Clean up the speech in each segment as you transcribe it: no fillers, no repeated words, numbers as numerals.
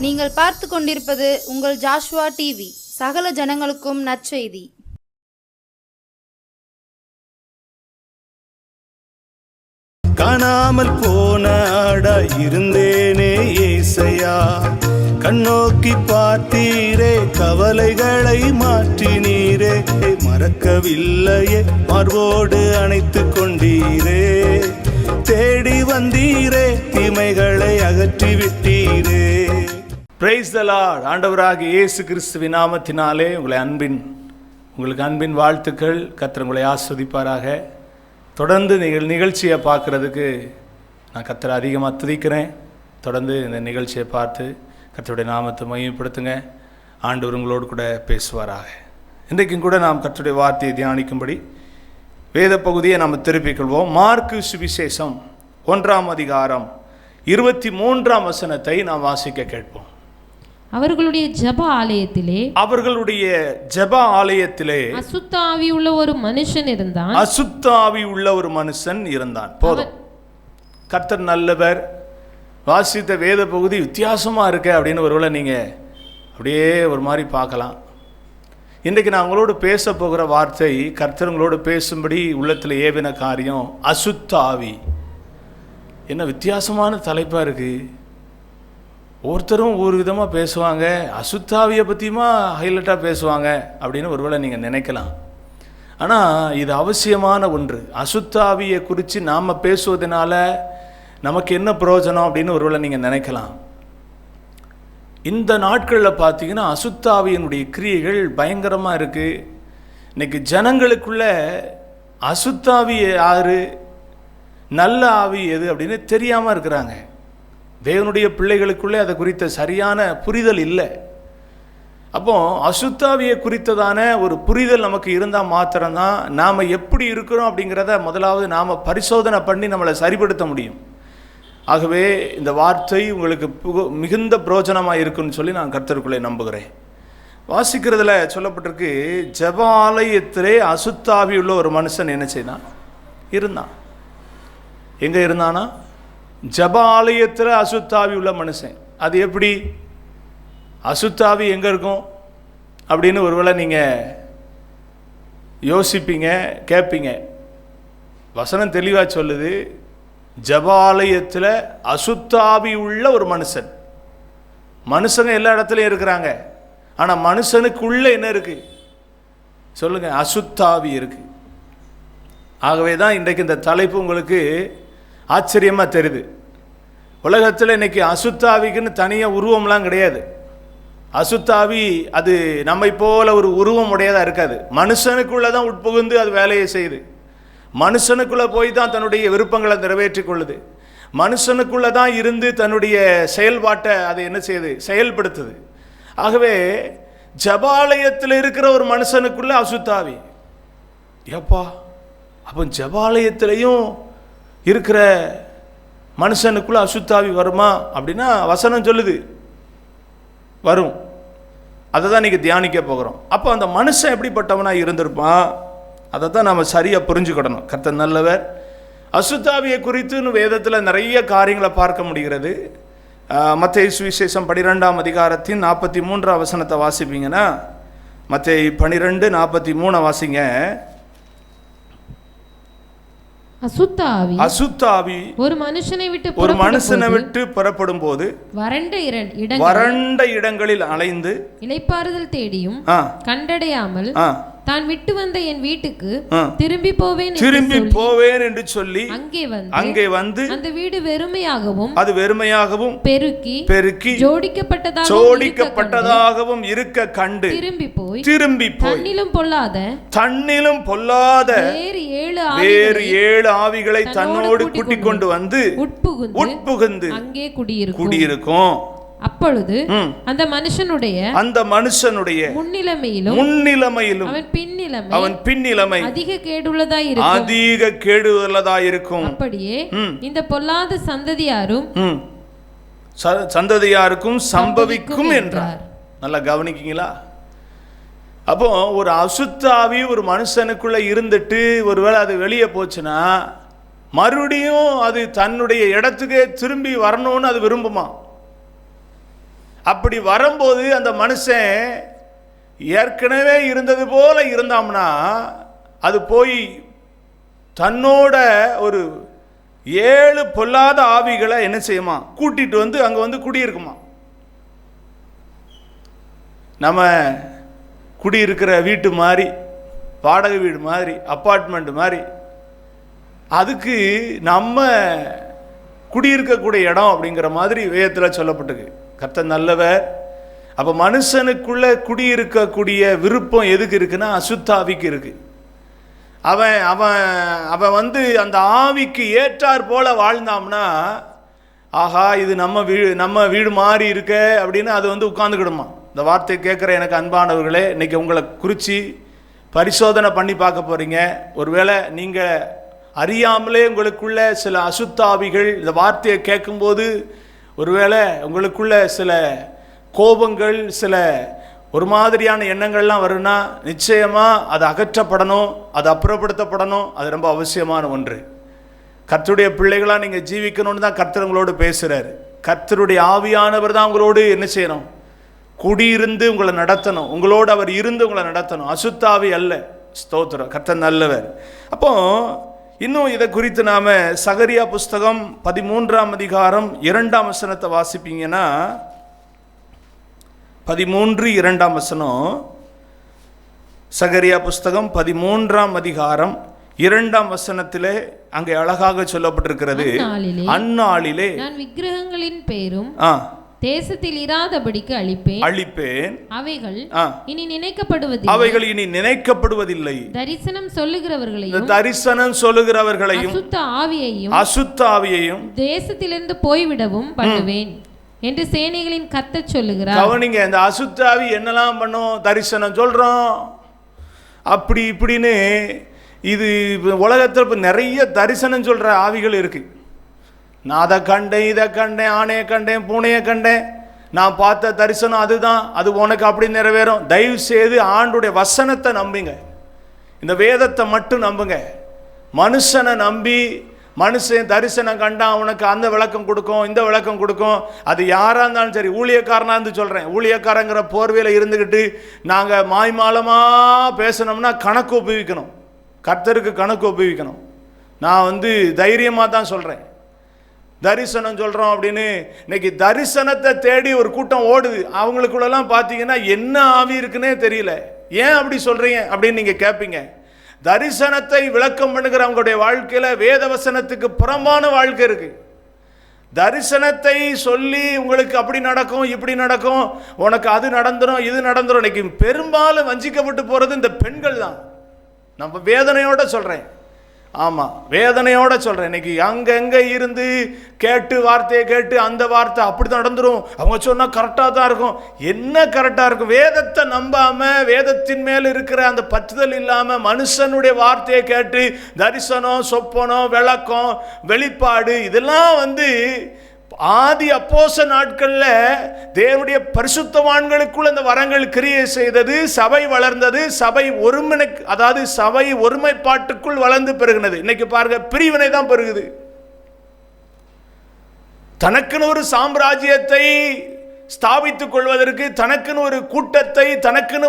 நீங்கள் பார்த்து கொண்டிருப்பது உங்கள் ஜாஷுவா டிவி. சகல ஜனங்களுக்கும் நற்செய்தி. காணாமல் போன ஆடா இருந்தேனே ஏசையா, கண்ணோக்கி பார்த்தீரே, கவலைகளை மாற்றினீரே, மறக்கவில்லையே, மார்போடு அணைத்து கொண்டீரே, தேடி வந்தீரே, தீமைகளை அகற்றி விட்டீரே. Praise the Lord. ஆண்டவராகிய இயேசு கிறிஸ்துவின் நாமத்தினாலே உங்களுக்கு அன்பின் வாழ்த்துக்கள். கர்த்தர் உங்களை ஆஸ்வதிப்பாராக. தொடர்ந்து நிகழ்ச்சியை பார்க்குறதுக்கு நான் கர்த்தரை அதிகமாக துதிக்கிறேன். தொடர்ந்து இந்த நிகழ்ச்சியை பார்த்து கர்த்தருடைய நாமத்தை மையப்படுத்துங்க. ஆண்டவர் உங்களோடு கூட பேசுவாராக. இன்றைக்கும் கூட நாம் கர்த்தருடைய வார்த்தையை தியானிக்கும்படி வேத பகுதியை நாம் திருப்பிக் கொள்வோம். மார்க்கு சுவிசேஷம் 1ஆம் அதிகாரம் 23ஆம் வசனத்தை நாம் வாசிக்க கேட்போம். அவர்களுடைய ஜெப ஆலயத்திலே அசுத்த ஆவி உள்ள ஒரு மனுஷன் இருந்தான். போதும். கர்த்தர் நல்லவர். வாசித்த வேத பகுதி வித்தியாசமா இருக்கு அப்படின்னு ஒருவேளை நீங்க அப்படியே ஒரு மாதிரி பார்க்கலாம். இன்றைக்கு நான் உங்களோடு பேச போகிற வார்த்தை, கர்த்தர் உங்களோடு பேசும்படி உள்ளத்தில் ஏவின காரியம் அசுத்த ஆவி. என்ன வித்தியாசமான தலைப்பாக இருக்குது. ஒருத்தரும் ஒரு விதமாக பேசுவாங்க, அசுத்தாவியை பற்றியுமா ஹைலைட்டாக பேசுவாங்க அப்படின்னு ஒருவேளை நீங்கள் நினைக்கலாம். ஆனால் இது அவசியமான ஒன்று. அசுத்தாவியை குறித்து நாம் பேசுவதனால நமக்கு என்ன பிரயோஜனம் அப்படின்னு ஒருவேளை நீங்கள் நினைக்கலாம். இந்த நாட்களில் பார்த்தீங்கன்னா அசுத்தாவியினுடைய கிரியைகள் பயங்கரமாக இருக்குது. இன்றைக்கி ஜனங்களுக்குள்ள அசுத்தாவி யார், நல்ல ஆவி எது அப்படின்னு தெரியாமல் இருக்கிறாங்க. தேவனுடைய பிள்ளைகளுக்குள்ளே அதை குறித்த சரியான புரிதல் இல்லை. அப்போ அசுத்தாவியை குறித்ததான ஒரு புரிதல் நமக்கு இருந்தால் மாத்திரம்தான் நாம் எப்படி இருக்கிறோம் அப்படிங்கிறத முதலாவது நாம் பரிசோதனை பண்ணி நம்மளை சரிப்படுத்த முடியும். ஆகவே இந்த வார்த்தை உங்களுக்கு மிகுந்த பிரயோஜனமாக இருக்குன்னு சொல்லி நான் கர்த்தருக்குள்ளே நம்புகிறேன். வாசிக்கிறதுல சொல்லப்பட்டிருக்கு, ஜெப ஆலயத்திலே அசுத்தாவி உள்ள ஒரு மனுஷன் என்ன செய்தான் இருந்தான். எங்கே இருந்தானா? ஜெப ஆலயத்தில் அசுத்தாவி உள்ள மனுஷன். அது எப்படி? அசுத்தாவி எங்கே இருக்கும் அப்படின்னு ஒருவேளை நீங்கள் யோசிப்பீங்க, கேட்பீங்க. வசனம் தெளிவாக சொல்லுது, ஜெப ஆலயத்தில் அசுத்தாவி உள்ள ஒரு மனுஷன். மனுஷங்க எல்லா இடத்துலையும் இருக்கிறாங்க. ஆனால் மனுஷனுக்குள்ள என்ன இருக்கு சொல்லுங்க? அசுத்தாவி இருக்கு. ஆகவே தான் இன்றைக்கு இந்த தலைப்பு உங்களுக்கு ஆச்சரியமாக தெரியுது. உலகத்தில் இன்னைக்கு அசுத்தாவிக்குன்னு தனியாக உருவம்லாம் கிடையாது. அசுத்தாவி அது நம்மை போல ஒரு உருவம் உடையதாக இருக்காது. மனுஷனுக்குள்ளே தான் உட்புகுந்து அது வேலையை செய்யுது. மனுஷனுக்குள்ளே போய் தான் தன்னுடைய விருப்பங்களை நிறைவேற்றி கொள்ளுது. மனுஷனுக்குள்ளே தான் இருந்து தன்னுடைய செயல்பாட்டை அதை என்ன செய்யுது, செயல்படுத்துது. ஆகவே ஜபாலயத்தில் இருக்கிற ஒரு மனுஷனுக்குள்ள அசுத்தாவி. ஏப்பா, அப்போ ஜபாலயத்திலையும் இருக்கிற மனுஷனுக்குள்ள அசுத்தாவி வருமா அப்படின்னா வசனம் சொல்லுது வரும். அதை தான் நீங்கள் தியானிக்க போகிறோம். அப்போ அந்த மனுஷன் எப்படிப்பட்டவனாக இருந்திருப்பான் அதை தான் நம்ம சரியாக புரிஞ்சுக்கிடணும். கர்த்தர் நல்லவர். அசுத்தாவியை குறித்து வேதத்தில் நிறைய காரியங்களை பார்க்க முடிகிறது. மத்தேயு சுவிசேஷம் 12ஆம் அதிகாரத்தின் 43ஆம் வசனத்தை வாசிப்பீங்கன்னா, மத்தேயு 12:43 வாசிங்க. அசுத்தாவி ஒரு மனுஷனை விட்டு புறப்படும் போது வறண்ட இடங்களில் அலைந்து இளைப்பாறுதல் தேடியும் கண்டடையாமல் தான் விட்டு வந்த என் வீட்டுக்கு திரும்பி போவேன் என்று சொல்லி அங்கே வந்து அந்த வீடு வெறுமையாகவும் பெருக்கி ஜோடிக்கப்பட்டதாகவும் இருக்க கண்டு திரும்பி போய் தன்னிலும் பொல்லாத வேறு 7 ஆவிகளை தன்னோடு கூட்டிக் கொண்டு வந்து உட்புகுந்து அங்கே குடியிருக்கும். அப்பொழுது அந்த மனுஷனுடைய முன்னிலைமையிலும் அவன் பின்னிலைமை அதிக கேடுள்ளதாயிருக்கும். அப்படியே இந்த பொல்லாத சந்ததியாருக்கும் சம்பவிக்கும் என்றார். நல்லா கவனிக்கீங்களா? அப்போ ஒரு அசுத்தாவி ஒரு மனுஷனுக்குள்ள இருந்துட்டு ஒருவேளை அது வெளியே போச்சுன்னா மறுபடியும் அது தன்னுடைய இடத்துக்கு திரும்பி வரணும்னு அது விரும்புமா. அப்படி வரும்போது அந்த மனுஷன் ஏற்கனவே இருந்தது போல இருந்தாம்னா அது போய் தன்னோட ஒரு 7 பொல்லாத ஆவிகளை என்ன செய்யுமா, கூட்டிட்டு வந்து அங்கே வந்து குடியிருக்குமா. நம்ம குடியிருக்கிற வீட்டு மாதிரி, வாடகை வீடு மாதிரி, அப்பார்ட்மெண்ட் மாதிரி, அதுக்கு நம்ம குடியிருக்கக்கூடிய இடம் அப்படிங்கிற மாதிரி வேதத்தில் சொல்லப்பட்டிருக்கு. கர்த்தர் நல்லவர். அப்போ மனுஷனுக்குள்ள குடியிருக்கக்கூடிய விருப்பம் எதுக்கு இருக்குன்னா அசுத்தாவிக்கு இருக்கு. அவன் அவன் அவன் வந்து அந்த ஆவிக்கு ஏற்றார் போல வாழ்ந்தாம்னா, ஆஹா இது நம்ம வீடு மாறி இருக்க அப்படின்னு அது வந்து உட்கார்ந்துக்கிடுமா. இந்த வார்த்தை கேட்குற எனக்கு அன்பானவர்களே, இன்னைக்கு உங்களை குறித்து பரிசோதனை பண்ணி பார்க்க போறீங்க. ஒருவேளை நீங்கள் அறியாமலே உங்களுக்குள்ள சில அசுத்தாவிகள் இந்த வார்த்தையை கேட்கும்போது ஒருவேளை உங்களுக்குள்ள சில கோபங்கள், சில ஒரு மாதிரியான எண்ணங்கள்லாம் வரும்னா நிச்சயமாக அது அகற்றப்படணும், அது அப்புறப்படுத்தப்படணும். அது ரொம்ப அவசியமான ஒன்று. கர்த்தருடைய பிள்ளைகளாக நீங்கள் ஜீவிக்கணும்னு தான் கர்த்தர் உங்களோடு பேசுகிறார். கர்த்தருடைய ஆவியானவர் தான் உங்களோடு என்ன செய்யணும், குடியிருந்து உங்களை நடத்தணும். உங்களோடு அவர் இருந்து உங்களை நடத்தணும், அசுத்தாவி அல்ல. ஸ்தோத்திரம், கர்த்தர் நல்லவர். அப்போ இன்னும் இதை குறித்து நாம் சகரியா புஸ்தகம் 13ஆம் அதிகாரம் 2ஆம் வசனத்தை வாசிப்பீங்கன்னா, 13:2 வசனம். சகரியா புஸ்தகம் 13ஆம் அதிகாரம் 2ஆம் வசனத்திலே அங்கே அழகாக சொல்லப்பட்டிருக்கிறது, அந்நாளிலே நான் விக்கிரகங்களின் பேரும் தேசத்தில் இராதபடிக்கு அழிப்பேன். அவைகள் இனி நினைக்கப்படுவதில்லை. தரிசனம் சொல்லுகிறவர்களையும் அசுத்த ஆவியையும் தேசத்திலிருந்து போய்விடவும் பண்ணுவேன் என்று சேனைகளின் கர்த்தர் சொல்லுகிறார். கவனிங்க, இந்த அசுத்த ஆவி என்னெல்லாம் பண்ணும்? தரிசனம் சொல்றோம் அப்படி இப்படின்னு. இது உலகத்தில் இப்போ நிறைய தரிசனம் சொல்ற ஆவிகள் இருக்கு. நான் அதை கண்டேன், இதை கண்டேன், ஆணையை கண்டேன், பூனையை கண்டேன், நான் பார்த்த தரிசனம் அதுதான், அது உனக்கு அப்படி நிறைவேறும். தயவு செய்து ஆண்டுடைய வசனத்தை நம்புங்க, இந்த வேதத்தை மட்டும் நம்புங்க. மனுஷனை நம்பி மனுஷன் தரிசனம் கண்டா அவனுக்கு அந்த விளக்கம் கொடுக்கும், இந்த விளக்கம் கொடுக்கும். அது யாராக இருந்தாலும் சரி, ஊழியக்காரனாக இருந்து சொல்கிறேன், ஊழியக்காரங்கிற போர்வையில் இருந்துக்கிட்டு நாங்கள் மாய்மாலமாக பேசணும்னா கணக்கு ஒப்புவிக்கணும், கர்த்தருக்கு கணக்கு ஒப்புவிக்கணும். நான் வந்து தைரியமாக தான் சொல்கிறேன். தரிசனம் சொல்கிறோம் அப்படின்னு இன்னைக்கு தரிசனத்தை தேடி ஒரு கூட்டம் ஓடுது. அவங்களுக்குள்ளெல்லாம் பார்த்தீங்கன்னா என்ன ஆவி இருக்குன்னே தெரியல. ஏன் அப்படி சொல்கிறீங்க அப்படின்னு நீங்கள் கேட்பீங்க. தரிசனத்தை விளக்கம் பண்ணுகிற அவங்களுடைய வாழ்க்கையில் வேதவசனத்துக்கு புறம்பான வாழ்க்கை இருக்கு. தரிசனத்தை சொல்லி உங்களுக்கு அப்படி நடக்கும், இப்படி நடக்கும், உனக்கு அது நடந்துடும், இது நடந்துடும். இன்னைக்கு பெரும்பாலும் வஞ்சிக்கப்பட்டு போகிறது இந்த பெண்கள் தான். நம்ம வேதனையோட சொல்கிறேன், ஆமாம் வேதனையோட சொல்கிறேன். இன்னைக்கு அங்கங்கே இருந்து கேட்டு வார்த்தையை கேட்டு அந்த வார்த்தை அப்படி தான் நடந்துடும், அவங்க சொன்னால் கரெக்டாக தான் இருக்கும். என்ன கரெக்டாக இருக்கும்? வேதத்தை நம்பாமல், வேதத்தின் மேல் இருக்கிற அந்த பற்றுதல் இல்லாமல் மனுஷனுடைய வார்த்தையை கேட்டு தரிசனம், சொப்பனம், விளக்கம், வெளிப்பாடு இதெல்லாம் வந்து ஆதி அப்போஸ்தல நாட்களில் தேவனுடைய பரிசுத்தவான்களுக்குள் அந்த வரங்கள் கிரியை செய்தது, சபை வளர்ந்தது, சபை சபை ஒருமைப்பாட்டுக்குள் வளர்ந்து பெருகினது. இன்னைக்கு பாருங்க, பிரிவினை தான் பெருகுது. தனக்குன்னு ஒரு சாம்ராஜ்யத்தை ஸ்தாபித்துக் கொள்வதற்கு, தனக்குன்னு ஒரு கூட்டத்தை, தனக்குன்னு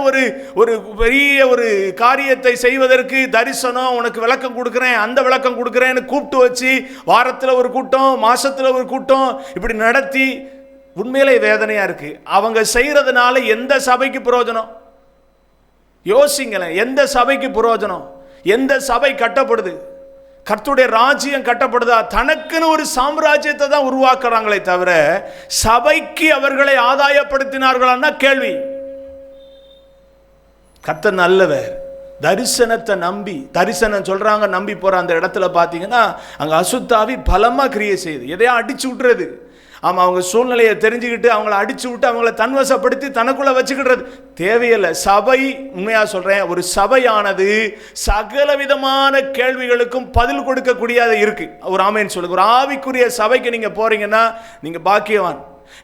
ஒரு பெரிய ஒரு காரியத்தை செய்வதற்கு தரிசனம், உனக்கு விளக்கம் கொடுக்குறேன், அந்த விளக்கம் கொடுக்குறேன்னு கூப்பிட்டு வச்சு வாரத்தில் ஒரு கூட்டம், மாசத்தில் ஒரு கூட்டம் இப்படி நடத்தி உண்மையிலே வேதனையா இருக்கு. அவங்க செய்யறதுனால எந்த சபைக்கு பிரயோஜனம்? யோசிங்களேன், எந்த சபைக்கு பிரயோஜனம்? எந்த சபை கட்டப்படுது? கர்த்தருடைய ராஜ்யம் கட்டப்படுதா? தனக்குன்னு ஒரு சாம்ராஜ்யத்தை தான் உருவாக்குறாங்களே தவிர சபைக்கு அவர்களை ஆதாயப்படுத்தினார்களான்னா கேள்வி. கர்த்தர் நல்லவர். தரிசனத்தை நம்பி, தரிசனம் சொல்றாங்க நம்பி போற அந்த இடத்துல பார்த்தீங்கன்னா அங்கே அசுத்தாவி பலமாக கிரியை செய்யுது, எதையா அடிச்சு விட்டுறது. ஆமாம், அவங்க சூழ்நிலையை தெரிஞ்சுக்கிட்டு அவங்கள அடிச்சு விட்டு அவங்கள தன்வசப்படுத்தி தனக்குள்ள வச்சுக்கிடுறது தேவையில்லை. சபை, உண்மையாக சொல்கிறேன், ஒரு சபையானது சகல விதமான கேள்விகளுக்கும் பதில் கொடுக்கக்கூடியது இருக்கு. ஒரு ஆமேன்னு சொல்லுங்க. ஒரு ஆவிக்குரிய சபைக்கு நீங்கள் போறீங்கன்னா நீங்கள் பாக்கியவான்.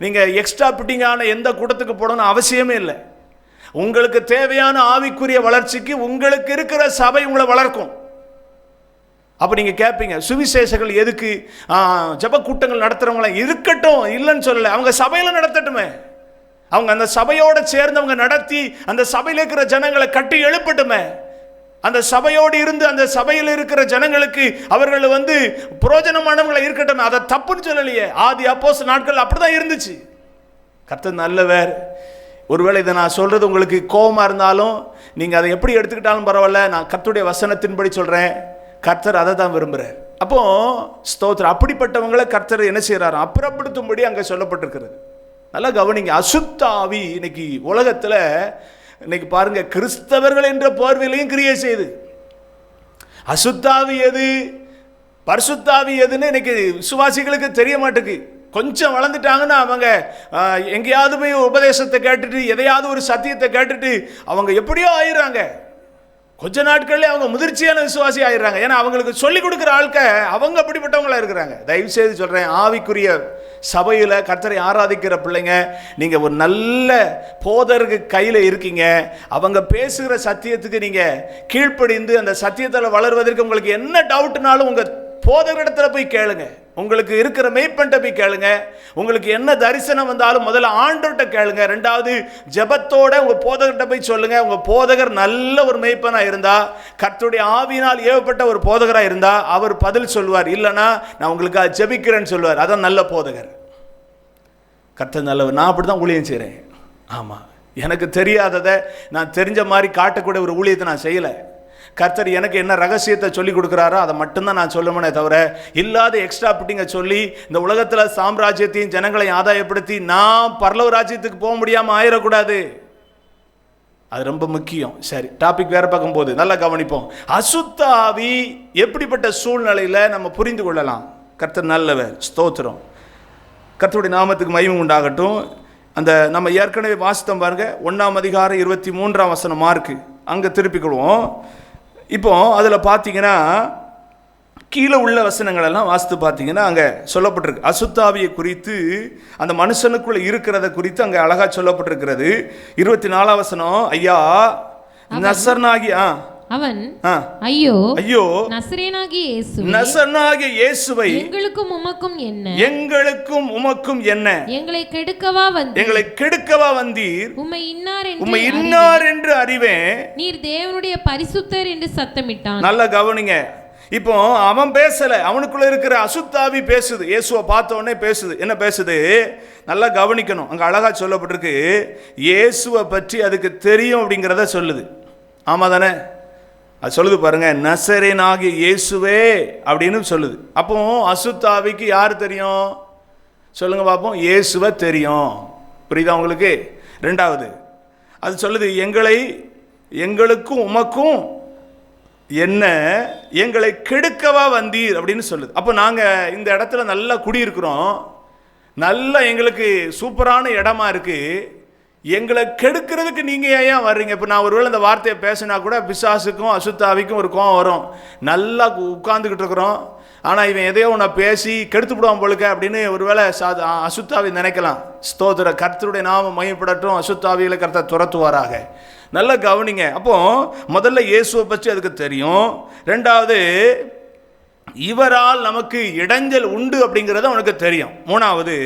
நீங்கள் எக்ஸ்ட்ரா பிட்டிங்கான எந்த கூட்டத்துக்கு போடணும்னு அவசியமே இல்லை. உங்களுக்கு தேவையான ஆவிக்குரிய வளர்ச்சிக்கு உங்களுக்கு இருக்கிற சபை உங்களை வளர்க்கும். அப்போ நீங்கள் கேட்பீங்க, சுவிசேஷங்கள் எதுக்கு? ஜப கூட்டங்கள் நடத்துகிறவங்களாம் இருக்கட்டும், இல்லைன்னு சொல்லலை, அவங்க சபையில் நடத்தட்டுமே. அவங்க அந்த சபையோடு சேர்ந்தவங்க நடத்தி அந்த சபையில் இருக்கிற ஜனங்களை கட்டி எழுப்பட்டுமே. அந்த சபையோடு இருந்து அந்த சபையில் இருக்கிற ஜனங்களுக்கு அவர்கள் புரோஜனமானவங்களை இருக்கட்டும். அதை தப்புன்னு சொல்லலையே. ஆதி அப்போஸ்தலர் நாட்கள் அப்படிதான் இருந்துச்சு. கர்த்தர் நல்லவர். ஒருவேளை இதை நான் சொல்றது உங்களுக்கு கோபமா இருந்தாலும் நீங்க அதை எப்படி எடுத்துக்கிட்டாலும் பரவாயில்ல. நான் கர்த்தருடைய வசனத்தின்படி சொல்றேன். கர்த்தர் அதை தான் விரும்புறார். அப்போ ஸ்தோத்திரம். அப்படிப்பட்டவங்களை கர்த்தர் என்ன செய்யறாரு? அப்புறப்படுத்தும்படி அங்கே சொல்லப்பட்டிருக்கிறது. நல்லா கவனிங்க. அசுத்த ஆவி இன்னைக்கு உலகத்துல இன்னைக்கு பாருங்க, கிறிஸ்தவர்கள் என்ற பார்வையிலையும் கிரியை செய்து. அசுத்தாவி எது, பரிசுத்தாவி எதுன்னு இன்னைக்கு விசுவாசிகளுக்கு தெரிய மாட்டேங்குது. கொஞ்சம் வளர்ந்துட்டாங்கன்னா அவங்க எங்கேயாவது போய் உபதேசத்தை கேட்டுட்டு எதையாவது ஒரு சத்தியத்தை கேட்டுட்டு அவங்க எப்படியோ ஆயிடுறாங்க. கொஞ்ச நாட்கள்ல அவங்க முதிர்ச்சியான விசுவாசி ஆயிடுறாங்க. ஏன்னா அவங்களுக்கு சொல்லிக் கொடுக்குற ஆட்கள் அவங்க அப்படிப்பட்டவங்களா இருக்கிறாங்க. தயவு செய்து சொல்றேன், ஆவிக்குரிய சபையில் கர்த்தரை ஆராதிக்கிற பிள்ளைங்க, நீங்க ஒரு நல்ல போதருக்கு கையில் இருக்கீங்க. அவங்க பேசுகிற சத்தியத்துக்கு நீங்க கீழ்ப்படிந்து அந்த சத்தியத்தில் வளர்வதற்கு உங்களுக்கு என்ன டவுட்னாலும் உங்க போதகரிடத்துல போய் கேளுங்க. உங்களுக்கு இருக்கிற மெய்ப்பன்ட்ட போய் கேளுங்க. உங்களுக்கு என்ன தரிசனம் வந்தாலும் முதல்ல ஆண்டவர்கிட்ட கேளுங்க. ரெண்டாவது ஜெபத்தோட உங்க போதகர்கிட்ட போய் சொல்லுங்க. உங்க போதகர் நல்ல ஒரு மெய்ப்பனா இருந்தா, கர்த்தருடைய ஆவியினால் ஏவப்பட்ட ஒரு போதகரா இருந்தா அவர் பதில் சொல்வார். இல்லைன்னா நான் உங்களுக்கு ஜெபிக்கிறேன்னு சொல்வார். அதான் நல்ல போதகர். கர்த்தர் நல்லவர். நான் அப்படிதான் ஊழியம் செய்கிறேன். ஆமா, எனக்கு தெரியாததை நான் தெரிஞ்ச மாதிரி காட்டக்கூடிய ஒரு ஊழியத்தை நான் செய்யலை. கர்த்தர் எனக்கு என்ன ரகசியத்தை சொல்லி கொடுக்குறாரோ அதை மட்டும்தான் நான் சொல்லுவேனே தவிர, இல்லாத எக்ஸ்ட்ரா பிட்டிங்க சொல்லி இந்த உலகத்தில் சாம்ராஜ்யத்தையும் ஜனங்களையும் ஆதாயப்படுத்தி நான் பரலோக ராஜ்யத்துக்கு போக முடியாமல் ஆயிடக்கூடாது. அது ரொம்ப முக்கியம். சரி, டாபிக் வேற பக்கம் போகுது. நல்லா கவனிப்போம். அசுத்த ஆவி எப்படிப்பட்ட சூழ்நிலையில் நம்ம புரிந்து கொள்ளலாம்? கர்த்தர் நல்லவர். ஸ்தோத்திரம். கர்த்தருடைய நாமத்துக்கு மகிமை உண்டாகட்டும். அந்த நம்ம ஏற்கனவே வாசித்தோம் பாருங்க, 1ஆம் அதிகாரம் 23ஆம் வசனம் மார்க்கு, அங்கே திருப்பிக்கொள்வோம். இப்போ அதில் பார்த்தீங்கன்னா கீழே உள்ள வசனங்கள் எல்லாம் வாசித்து பார்த்தீங்கன்னா அங்கே சொல்லப்பட்டிருக்கு. அசுத்தாவியை குறித்து, அந்த மனுஷனுக்குள்ள இருக்கிறத குறித்து அங்கே அழகா சொல்லப்பட்டிருக்கிறது. 24ஆம் வசனம், ஐயா நசரனாகிய அவன் ஐயோ ஐயோ நசரேயனாகிய இயேசுவை எங்களுக்கும் உமக்கும் என்ன, எங்களுக்கும் உமக்கும் என்ன, எங்களை கெடுக்கவா வந்தீர், உம்மை இன்னார் என்று அறிவேன், நீர் தேவனுடைய பரிசுத்தர் என்று சத்தமிட்டான். நல்லா கவனிங்க. இப்போ அவன் பேசல, அவனுக்குள்ள இருக்கிற அசுத்தாவி பேசுது. இயேசுவை பார்த்த உடனே பேசுது. என்ன பேசுது? நல்லா கவனிக்கணும். அங்க அழகா சொல்லப்பட்டிருக்கு, இயேசுவை பற்றி அதுக்கு தெரியும் அப்படிங்கிறத சொல்லுது. ஆமா தானே? அது சொல்லுது பாருங்க, நசரேயனாகிய இயேசுவே அப்படின்னு சொல்லுது. அப்போ அசுத்தாவிக்கு யார் தெரியும் சொல்லுங்க பார்ப்போம்? இயேசுவை தெரியும். புரியுதா உங்களுக்கு? ரெண்டாவது அது சொல்லுது, எங்களுக்கும் உமக்கும் என்ன, எங்களை கெடுக்கவா வந்தீர் அப்படின்னு சொல்லுது. அப்போ நாங்கள் இந்த இடத்துல நல்லா குடியிருக்கிறோம், நல்லா எங்களுக்கு சூப்பரான இடமா இருக்கு, எங்களை கெடுக்கிறதுக்கு நீங்கள் ஏன் வர்றீங்க? இப்போ நான் ஒருவேளை இந்த வார்த்தையை பேசினா கூட பிசாசுக்கும் அசுத்தாவிக்கும் ஒரு கோவம் வரும். நல்லா உட்கார்ந்துக்கிட்டு இருக்கிறோம், ஆனால் இவன் எதையோ ஒன்று பேசி கெடுத்து விடுவான் போலுக்க அப்படின்னு ஒருவேளை அசுத்தாவி நினைக்கலாம். ஸ்தோத்திர. கர்த்தருடைய நாமம் மகிமைப்படட்டும். அசுத்தாவிகளை கர்த்தர் துரத்துவாராக. நல்லா கவனிங்க. அப்போ முதல்ல இயேசுவை பற்றி அதுக்கு தெரியும். ரெண்டாவது, இவரால் நமக்கு இடைஞ்சல் உண்டு அப்படிங்கிறது அவனுக்கு தெரியும். மூணாவது,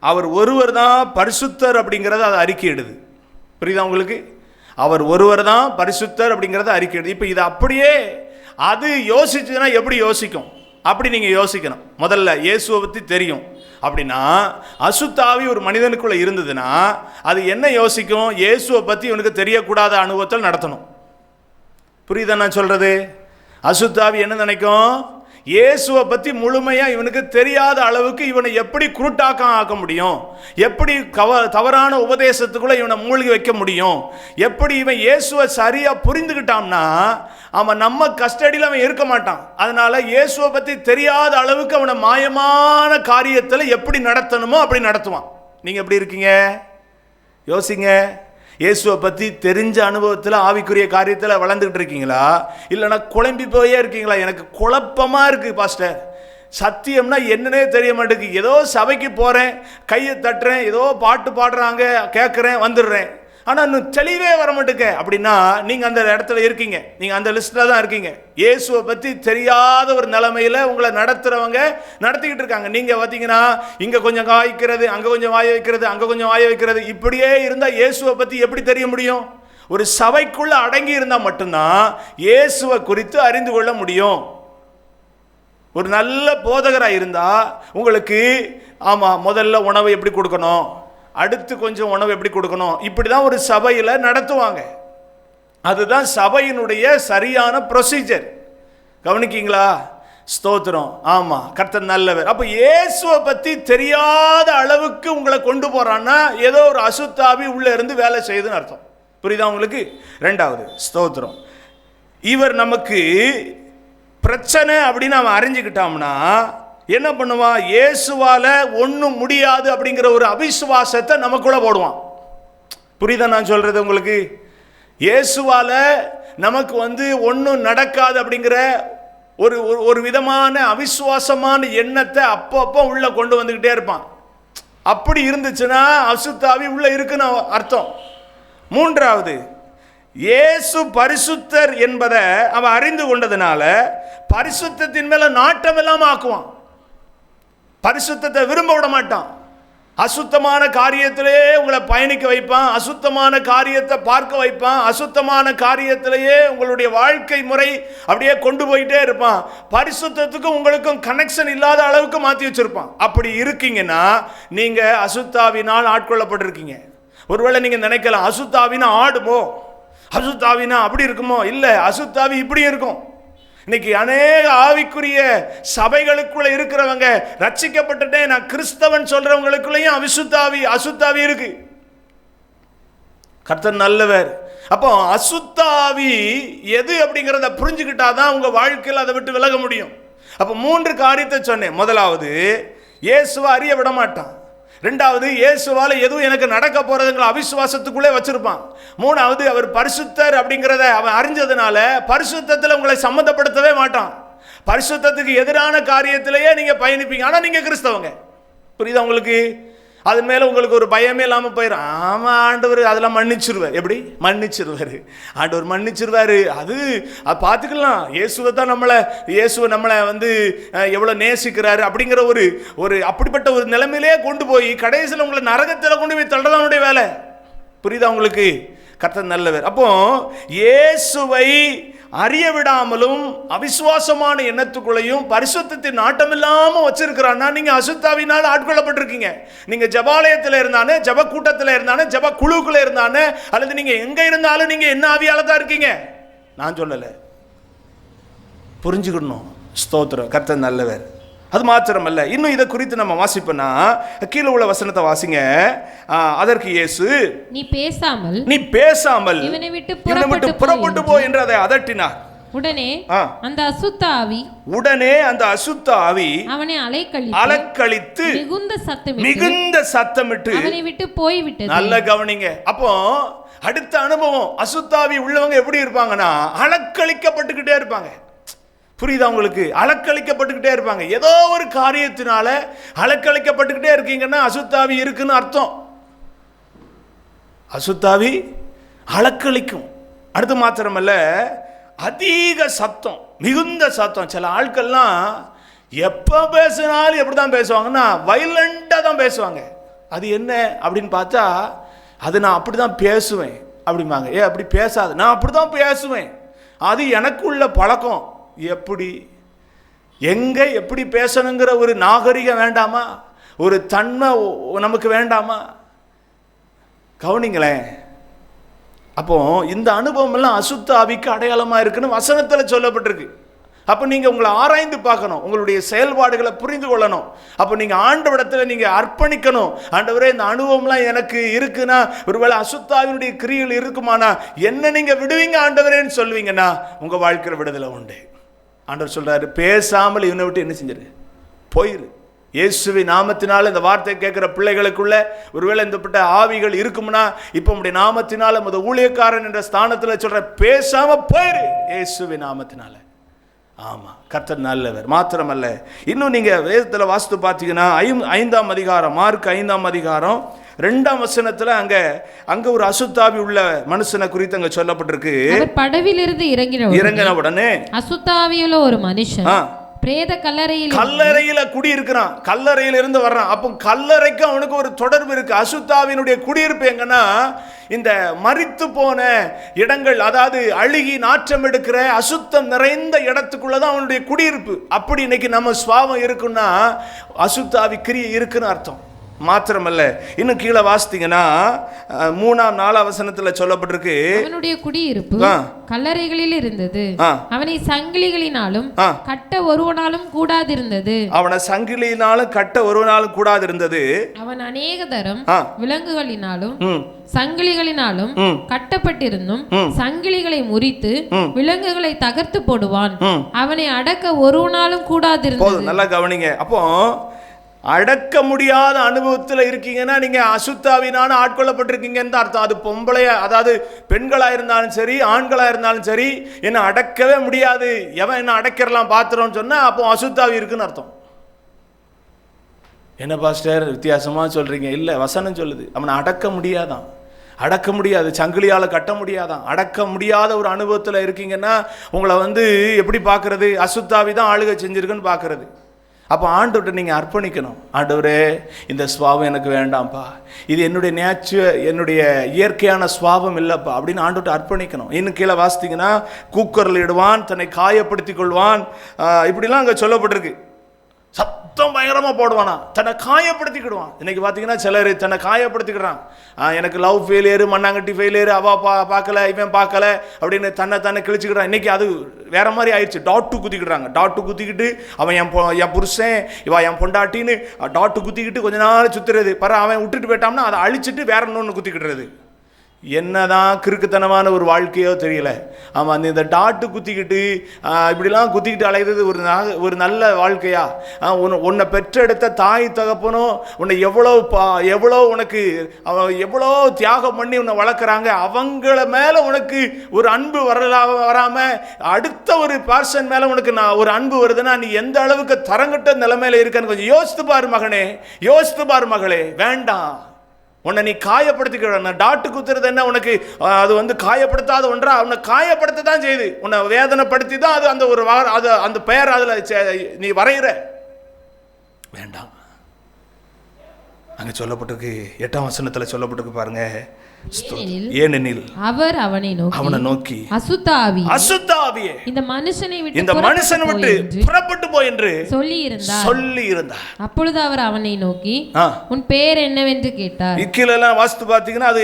அவர் ஒருவர் தான் பரிசுத்தர் அப்படிங்கிறத அதை அறிக்கையிடுது. புரியுதா உங்களுக்கு? அவர் ஒருவர் தான் பரிசுத்தர் அப்படிங்கிறத அறிக்கையிடுது. இப்போ இது அப்படியே அது யோசிச்சுன்னா எப்படி யோசிக்கும்? அப்படி நீங்கள் யோசிக்கணும். முதல்ல இயேசுவை பற்றி தெரியும் அப்படின்னா, அசுத்தாவி ஒரு மனிதனுக்குள்ளே இருந்ததுன்னா அது என்ன யோசிக்கும்? இயேசுவை பற்றி இவனுக்கு தெரியக்கூடாத அனுபவத்தில் நடத்தணும். புரியுதா நான் சொல்கிறது? அசுத்தாவி என்ன நினைக்கும்? இயேசுவை பற்றி முழுமையாக இவனுக்கு தெரியாத அளவுக்கு இவனை எப்படி ஆக்க முடியும், எப்படி தவறான உபதேசத்துக்குள்ளே இவனை மூழ்கி வைக்க முடியும், எப்படி இவன் இயேசுவை சரியாக புரிந்துக்கிட்டான்னா அவன் நம்ம கஸ்டடியில் அவன் இருக்க மாட்டான். அதனால இயேசுவை பற்றி தெரியாத அளவுக்கு அவனை மாயமான காரியத்தில் எப்படி நடத்தணுமோ அப்படி நடத்துவான். நீங்கள் எப்படி இருக்கீங்க? யோசிங்க. இயேசுவை பற்றி தெரிஞ்ச அனுபவத்தில் ஆவிக்குரிய காரியத்தில் வளர்ந்துக்கிட்டு இருக்கீங்களா, இல்லைனா குழம்பி போயே இருக்கீங்களா? எனக்கு குழப்பமாக இருக்குது பாஸ்டர், சத்தியம்னா என்னன்னே தெரிய மாட்டேங்குது. ஏதோ சபைக்கு போகிறேன், கையை தட்டுறேன், ஏதோ பாட்டு பாடுறாங்க கேட்குறேன், வந்துடுறேன். ஆனால் இன்னும் தெளிவே வர மாட்டேங்க அப்படின்னா நீங்கள் அந்த இடத்துல இருக்கீங்க, நீங்கள் அந்த லிஸ்ட்டில் தான் இருக்கீங்க. இயேசுவை பற்றி தெரியாத ஒரு நிலைமையில் உங்களை நடத்துகிறவங்க நடத்திக்கிட்டு இருக்காங்க. நீங்கள் பார்த்தீங்கன்னா இங்கே கொஞ்சம் வாய்க்கிறது, அங்கே கொஞ்சம் வாய வைக்கிறது, அங்கே கொஞ்சம் வாய வைக்கிறது, இப்படியே இருந்தால் இயேசுவை பற்றி எப்படி தெரிய முடியும்? ஒரு சபைக்குள்ளே அடங்கி இருந்தால் மட்டும்தான் இயேசுவை குறித்து அறிந்து கொள்ள முடியும். ஒரு நல்ல போதகராக இருந்தால் உங்களுக்கு ஆமாம் முதல்ல உணவு எப்படி கொடுக்கணும், அடுத்து கொஞ்சம் உணவு எப்படி கொடுக்கணும், இப்படி தான் ஒரு சபையில் நடத்துவாங்க. அதுதான் சபையினுடைய சரியான ப்ரொசீஜர். கவனிக்கீங்களா? ஸ்தோத்திரம். ஆமாம், கர்த்தர் நல்லவர். அப்போ இயேசுவை பற்றி தெரியாத அளவுக்கு உங்களை கொண்டு போகிறான்னா ஏதோ ஒரு அசுத்தாவி உள்ளே இருந்து வேலை செய்யுதுன்னு அர்த்தம். புரியுதா உங்களுக்கு? ரெண்டாவது, ஸ்தோத்திரம், இவர் நமக்கு பிரச்சனை அப்படின்னு அவன் அறிஞ்சுக்கிட்டான்னா என்ன பண்ணுவான்? இயேசுவால ஒன்றும் முடியாது அப்படிங்கிற ஒரு அவிசுவாசத்தை நமக்குள்ள போடுவான். புரியுதா நான் சொல்றது உங்களுக்கு? இயேசுவால நமக்கு ஒன்றும் நடக்காது அப்படிங்கிற ஒரு ஒரு விதமான அவிசுவாசமான எண்ணத்தை அப்பப்போ உள்ள கொண்டு வந்துக்கிட்டே இருப்பான். அப்படி இருந்துச்சுன்னா அசுத்தாவி உள்ள இருக்குன்னு அர்த்தம். மூன்றாவது, இயேசு பரிசுத்தர் என்பதை அவன் அறிந்து கொண்டதுனால பரிசுத்தத்தின் மேல நாட்டம் எல்லாம் ஆக்குவான். பரிசுத்தத்தை விரும்ப விட மாட்டான். அசுத்தமான காரியத்திலேயே உங்களை பயணிக்க வைப்பான், அசுத்தமான காரியத்தை பார்க்க வைப்பான், அசுத்தமான காரியத்திலேயே உங்களுடைய வாழ்க்கை முறை அப்படியே கொண்டு போயிட்டே இருப்பான். பரிசுத்தத்துக்கும் உங்களுக்கும் கனெக்ஷன் இல்லாத அளவுக்கு மாற்றி வச்சிருப்பான். அப்படி இருக்கீங்கன்னா நீங்க அசுத்தாவினால் ஆட்கொள்ளப்பட்டிருக்கீங்க. ஒருவேளை நீங்க நினைக்கலாம் அசுத்தாவினா ஆடுமோ, அசுத்தாவினா அப்படி இருக்குமோ? இல்லை, அசுத்தாவி இப்படி இருக்கும். இன்னைக்கு அநேக ஆவிக்குரிய சபைகளுக்குள்ள இருக்கிறவங்க ரட்சிக்கப்பட்டுட்டேன் நான் கிறிஸ்தவன் சொல்றவங்களுக்குள்ளேயும் அசுத்தாவி இருக்கு. கர்த்தர் நல்லவர். அப்போ அசுத்தாவி எது அப்படிங்கிறத புரிஞ்சுக்கிட்டாதான் உங்க வாழ்க்கையில் அதை விட்டு விலக முடியும். அப்போ 3 காரியத்தை சொன்னேன். முதலாவது, இயேசுவை அறிய விட மாட்டான். ரெண்டாவது, இயேசுவால எதுவும் எனக்கு நடக்க போறதுங்கிற அவிசுவாசத்துக்குள்ளே வச்சிருப்பான். மூணாவது, அவர் பரிசுத்தர் அப்படிங்கிறத அவன் அறிஞ்சதுனால பரிசுத்தத்தில் உங்களை சம்மந்தப்படுத்தவே மாட்டான். பரிசுத்தத்துக்கு எதிரான காரியத்திலேயே நீங்க பயணிப்பீங்க. ஆனா நீங்க கிறிஸ்தவங்க. புரியுதா உங்களுக்கு? அது மேல உங்களுக்கு ஒரு பயமே இல்லாமல் போயிடும். ஆமா, ஆண்டவர் அதெல்லாம் மன்னிச்சிருவார். எப்படி மன்னிச்சிருவாரு? ஆண்டவர் மன்னிச்சிருவாரு. அது பார்த்துக்கலாம். இயேசுவை நம்மளை எவ்வளோ நேசிக்கிறாரு அப்படிங்கிற ஒரு அப்படிப்பட்ட ஒரு நிலைமையிலே கொண்டு போய் கடைசியில் உங்களை நரகத்தில் கொண்டு போய் தள்ளதானுடைய வேலை. புரியுதா உங்களுக்கு? கர்த்தர் நல்லவர். அப்போ இயேசுவை அறிய விடாமலும் அவிசுவாசமான எண்ணத்துக்குள்ளையும் பரிசுத்தத்தின் நாட்டம் இல்லாமல் வச்சிருக்கிறான்னா நீங்க அசுத்தாவினால் ஆட்கொள்ளப்பட்டிருக்கீங்க. நீங்க ஜபாலயத்தில் இருந்தானே, ஜப கூட்டத்தில் இருந்தானே, ஜப குழுக்குள்ள இருந்தானே, அல்லது நீங்க எங்க இருந்தாலும் நீங்க என்ன ஆவியால தான் இருக்கீங்க. நான் சொல்லலை, புரிஞ்சுக்கணும். ஸ்தோத்திரம். கர்த்தர் நல்லவர். அது மாத்திரமல்ல, இன்னும் இதை குறித்து நம்ம வாசிப்போம்னா கீழே உள்ள வசனத்தை வாசிங்க. அதற்கு இயேசு, நீ பேசாமல் இவனை விட்டு புறப்பட்டு போ என்று அதை அதட்டினார். உடனே அந்த அசுத்த ஆவி அவனை அலைக்கழித்து மிகுந்த சத்தமிட்டு அவனை விட்டு போய்விட்டது. நல்ல கவனிங்க. அப்போ அடுத்த அனுபவம், அசுத்தாவி உள்ளவங்க எப்படி இருப்பாங்கன்னா அலக்களிக்கப்பட்டுக்கிட்டே இருப்பாங்க. புரியுதா உங்களுக்கு? அலக்களிக்கப்பட்டுக்கிட்டே இருப்பாங்க. ஏதோ ஒரு காரியத்தினால அலக்களிக்கப்பட்டுக்கிட்டே இருக்கீங்கன்னா அசுத்தாவி இருக்குன்னு அர்த்தம். அசுத்தாவி அலக்களிக்கும். அடுத்து மாத்திரமல்ல, அதிக சத்தம், மிகுந்த சத்தம். சில ஆட்கள்லாம் எப்போ பேசினாலும் எப்படி தான் பேசுவாங்கன்னா வைலண்டாக தான் பேசுவாங்க. அது என்ன அப்படின்னு பார்த்தா, அது நான் அப்படி தான் பேசுவேன் அப்படிம்பாங்க. அப்படி பேசாது, நான் அப்படி தான் பேசுவேன், அது எனக்குள்ள பழக்கம். எப்படி எங்கே எப்படி பேசணுங்கிற ஒரு நாகரிகம் வேண்டாமா? ஒரு தன்மை நமக்கு வேண்டாமா? கவனிங்களேன். அப்போ இந்த அனுபவம் எல்லாம் அசுத்த ஆவிக்கு அடையாளமாக இருக்குன்னு வசனத்தில் சொல்லப்பட்டிருக்கு. அப்போ நீங்கள் உங்களை ஆராய்ந்து பார்க்கணும், உங்களுடைய செயல்பாடுகளை புரிந்து கொள்ளணும். அப்போ நீங்கள் ஆண்டவரிடத்தில் நீங்கள் அர்ப்பணிக்கணும். ஆண்டவரே, இந்த அனுபவம்லாம் எனக்கு இருக்குன்னா, ஒருவேளை அசுத்தாவினுடைய கிரியைகள் இருக்குமானா என்ன நீங்கள் விடுவீங்க ஆண்டவரேன்னு சொல்லுவீங்கன்னா உங்கள் வாழ்க்கையில் விடுதலை உண்டு. ஆண்டவர் சொல்றாரு, பேசாமல் இவனை விட்டு என்ன செஞ்சிரு, போயிரு. இயேசுவின் நாமத்தினால இந்த வார்த்தை கேட்கிற பிள்ளைகளுக்குள்ள ஒருவேளை இந்தப்பட்ட ஆவிகள் இருக்கும்னா, இப்போ உடைய நாமத்தினால முத ஊழியக்காரன் என்ற ஸ்தானத்தில் சொல்ற, பேசாம போயிரு இயேசுவின் நாமத்தினால. ஆமா, கர்த்தர் நல்லவர். மாத்திரமல்ல, இன்னும் நீங்க வேதத்தில் வாசித்து பார்த்தீங்கன்னா 5ஆம் அதிகாரம், மார்க் 5ஆம் அதிகாரம் 2ஆம் வசனத்துல அங்க ஒரு அசுத்தாவி உள்ள மனுஷனை குறித்து அங்க சொல்லப்பட்டிருக்கு. அவர் படவிலிருந்து இறங்கின உடனே அசுத்தாவியுள்ள ஒரு மனுஷன் பிரேத கல்லறையில குடி இருக்கிறான், கல்லறையில இருந்து வர்றான். அப்போ கல்லறைக்கு அவனுக்கு ஒரு தொடர்பு இருக்கு. அசுத்தாவினுடைய குடியிருப்பு எங்கன்னா இந்த மரித்து போன இடங்கள், அதாவது அழுகி நாற்றம் எடுக்கிற அசுத்தம் நிறைந்த இடத்துக்குள்ளதான் அவனுடைய குடியிருப்பு. அப்படி இன்னைக்கு நம்ம சுவாபம் இருக்குன்னா அசுத்தாவி கிரியை இருக்குன்னு அர்த்தம். மாத்திரமல்ல, இன்னும் கீழே வாசித்தீங்கன்னா 3ஆம் 4ஆம் வசனத்துல சொல்லப்பட்டிருக்கு, அவனுடைய குடியிருப்பு கல்லறைகளில் இருந்தது, அவனை சங்கிலிகளினாலும் கட்ட ஒருவனாலும் கூடாதிருந்தது. அவனை சங்கிலியினாலும் கட்ட ஒருவனாலும் கூடாதிருந்தது. அவன் அநேக தரம் விலங்குகளினாலும் சங்கிலிகளினாலும் கட்டப்பட்டிருந்தும் சங்கிலிகளை முறித்து விலங்குகளை தகர்த்து போடுவான். அவனை அடக்க ஒருவனாலும் கூடாதிருந்தது. நல்லா கவனிங்க. அப்போ அடக்க முடியாத அனுபவத்தில் இருக்கீங்கன்னா நீங்க அசுத்தாவினான ஆட்கொள்ளப்பட்டிருக்கீங்கன்னு அர்த்தம். அது பொம்பளையா, அதாவது பெண்களா இருந்தாலும் சரி ஆண்களா இருந்தாலும் சரி, என்ன அடக்கவே முடியாது, எவன் என்ன அடக்கிறலாம் பாத்துறோம்னு சொன்னா அப்போ அசுத்தாவி இருக்குன்னு அர்த்தம். என்ன பாஸ்டர் வித்தியாசமா சொல்றீங்க? இல்ல, வசனம் சொல்லுது அவனை அடக்க முடியாதான், அடக்க முடியாது, சங்கிலியால கட்ட முடியாதான். அடக்க முடியாத ஒரு அனுபவத்தில் இருக்கீங்கன்னா உங்களை எப்படி பார்க்கறது? அசுத்தாவி தான் ஆளுகை செஞ்சிருக்குன்னு பார்க்கறது. அப்போ ஆண்டவர்கிட்ட நீங்கள் அர்ப்பணிக்கணும். ஆண்டவரே, இந்த சுவாபம் எனக்கு வேண்டாம்ப்பா, இது என்னுடைய இயற்கையான சுவாபம் இல்லைப்பா அப்படின்னு ஆண்டவர்கிட்ட அர்ப்பணிக்கணும். இன்னும் கீழே வாசித்தீங்கன்னா கூக்கரில் இடுவான், தன்னை காயப்படுத்தி கொள்வான், இப்படிலாம் அங்கே சொல்லப்பட்டிருக்கு. சத்தம் பயங்கரமாக போடுவானா, தன்னை காயப்படுத்திக்கிடுவான். இன்னைக்கு பார்த்தீங்கன்னா சிலர் தன்னை காயப்படுத்திக்கிறான். எனக்கு லவ் ஃபெயிலியரு, மண்ணாங்கட்டி ஃபெயிலியரு, பார்க்கல இவன் பார்க்கல அப்படின்னு தன்னை கிழிச்சுக்கிறான். இன்னைக்கு அது வேற மாதிரி ஆயிடுச்சு. டாட்டு குத்திக்கிடுறாங்க. டாட்டு குத்திக்கிட்டு அவன் என் புருஷன், இவன் என் பொண்டாட்டின்னு டாட்டு குத்திக்கிட்டு கொஞ்ச நாள் சுத்துறது. அவன் விட்டுட்டு போயிட்டான்னா அதை அழிச்சிட்டு வேற இன்னொன்று குத்திக்கிடுறது. என்னதான் கிறுக்குத்தனமான ஒரு வாழ்க்கையோ தெரியல. ஆமாம், இந்த டாட்டு குத்திக்கிட்டு இப்படிலாம் குத்திக்கிட்டு அலைகிறது ஒரு நல்ல வாழ்க்கையா? உன்னை பெற்றெடுத்த தாய் தகப்பனும் உன்னை எவ்வளோ உனக்கு எவ்வளோ தியாகம் பண்ணி உன்னை வளர்க்குறாங்க. அவங்கள மேலே உனக்கு ஒரு அன்பு வராமல் அடுத்த ஒரு பர்சன் மேலே உனக்கு ஒரு அன்பு வருதுன்னா நீ எந்த அளவுக்கு தரங்கட்ட நிலைமையில இருக்கன்னு கொஞ்சம் யோசித்து பாரு மகனே, யோசித்து பாரு மகளே. வேண்டாம், உன்னை நீ காயப்படுத்திக்க. டாட்டு குத்துறது என்ன உனக்கு? அது காயப்படுத்தாத ஒன்றா? உன்னை காயப்படுத்த தான் செய்யுது, உன்னை வேதனைப்படுத்தி தான் அது அந்த பெயர் அதில் நீ வரைகிற. வேண்டாம். அங்கே சொல்லப்பட்டிருக்கு 8ஆம் வசனத்தில் சொல்லப்பட்டிருக்கு பாருங்க. ஏனெனில் அவர் அவனை நோக்கி அசுத்தாவியே இந்த மனுஷனை விட்டு புறப்பட்டு போ என்று சொல்லி இருந்தார். அப்பொழுது அவர் அவனை நோக்கி உன் பெயர் என்னவென்று கேட்டார். கீழெல்லாம் வாசித்து பார்த்தீங்கன்னா அது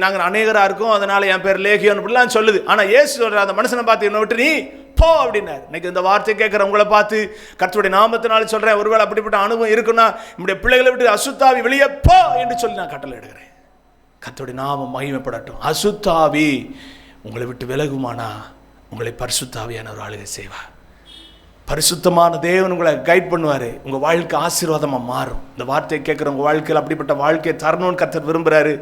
நாங்கள் அநேகரா இருக்கோம், அதனால என் பேர் லேகியோன் அப்படிலாம் சொல்லுது. ஆனா இயேசு சொல்ற அந்த மனுஷனை பார்த்து என்ன விட்டு நீ போ அப்படின்னார். இன்னைக்கு இந்த வார்த்தை கேட்கிற உங்களை பார்த்து கர்த்தருடைய நாமத்தினால சொல்றேன், ஒருவேளை அப்படிப்பட்ட அனுபவம் இருக்குன்னா நம்முடைய பிள்ளைகளை விட்டு அசுத்தாவி வெளியே போ என்று சொல்லி நான் கட்டளை எடுக்கிறேன். கர்த்தருடைய நாமம் மகிமைப்படட்டும். அசுத்தாவி உங்களை விட்டு விலகுமானா உங்களை பரிசுத்தாவியான ஒரு ஆளுகை செய்வார். பரிசுத்தமான தேவன் உங்களை கைட் பண்ணுவார். உங்கள் வாழ்க்கை ஆசீர்வாதமாக மாறும். இந்த வார்த்தையை கேட்குற உங்கள் வாழ்க்கையில் அப்படிப்பட்ட வாழ்க்கையை தரணும்னு கர்த்தர் விரும்புகிறாரு.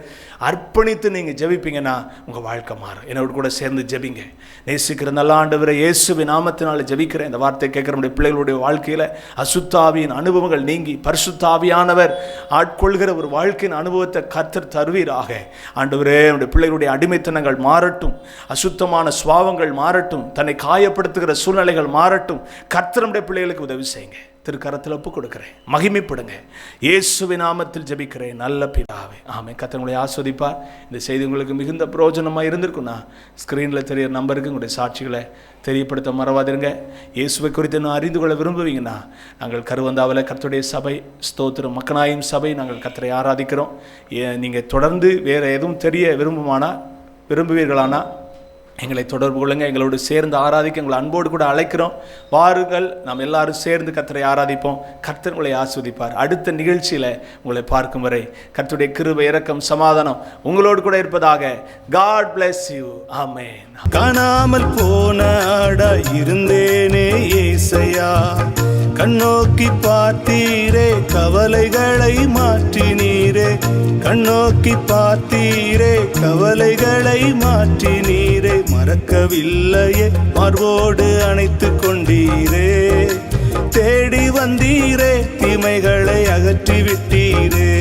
அர்ப்பணித்து நீங்கள் ஜெபிப்பீங்கன்னா உங்கள் வாழ்க்கை மாறும். என்னோட கூட சேர்ந்து ஜெபிங்க. நேசிக்கிற நல்ல ஆண்டவரை இயேசுவின் நாமத்தினால ஜெபிக்கிறேன். இந்த வார்த்தையை கேட்குற நம்முடைய பிள்ளைகளுடைய வாழ்க்கையில் அசுத்தாவியின் அனுபவங்கள் நீங்கி பரிசுத்தாவியானவர் ஆட்கொள்கிற ஒரு வாழ்க்கையின் அனுபவத்தை கர்த்தர் தருவீராக. ஆண்டவரே, நம்முடைய பிள்ளைகளுடைய அடிமைத்தனங்கள் மாறட்டும், அசுத்தமான சுவாவங்கள் மாறட்டும், தன்னை காயப்படுத்துகிற சூழ்நிலைகள் மாறட்டும். கர்த்தருடைய பிள்ளைகளுக்கு உதவி செய்யுங்க. திருக்கரத்தில் ஒப்பு கொடுக்கிறேன். மகிமைப்படுங்க. இயேசுவின் நாமத்தில் ஜெபிக்கிறேன் நல்ல பிதாவே, ஆமென். கர்த்தர் உங்களை ஆஸ்வதிப்பார். இந்த செய்தி உங்களுக்கு மிகுந்த பிரயோஜனமாக இருந்திருக்குன்னா ஸ்க்ரீனில் தெரிகிற நம்பருக்கு உங்களுடைய சாட்சிகளை தெரியப்படுத்த மறவாதிருங்க. இயேசுவை குறித்து இன்னும் அறிந்து கொள்ள விரும்புவீங்கன்னா நாங்கள் கருவந்தாவில் கர்த்தருடைய சபை ஸ்தோத்திரம் மக்கனாயும் சபை நாங்கள் கர்த்தரை ஆராதிக்கிறோம். நீங்கள் தொடர்ந்து வேறு எதுவும் தெரிய விரும்புவீர்களானா எங்களை தொடர்பு கொள்ளுங்கள். எங்களோடு சேர்ந்து ஆராதிக்க உங்களை அன்போடு கூட அழைக்கிறோம். வாருங்கள், நாம் எல்லாரும் சேர்ந்து கர்த்தரை ஆராதிப்போம். கர்த்தர் உங்களை ஆஸ்வதிப்பார். அடுத்த நிகழ்ச்சியில் உங்களை பார்க்கும் வரை கர்த்தருடைய கிருபை, இரக்கம், சமாதானம் உங்களோடு கூட இருப்பதாக. God bless you. ஆமென். காணாமல் போன ஆடா இருந்தேனே ஏசையா, கண்ணோக்கி பார்த்தீரே கவலைகளை மாற்றினீரே, கண்ணோக்கி பார்த்தீரே கவலைகளை மாற்றினீரே, மறக்கவில்லையே மார்போடு அணைத்து கொண்டீரே, தேடி வந்தீரே தீமைகளை அகற்றி விட்டீரே.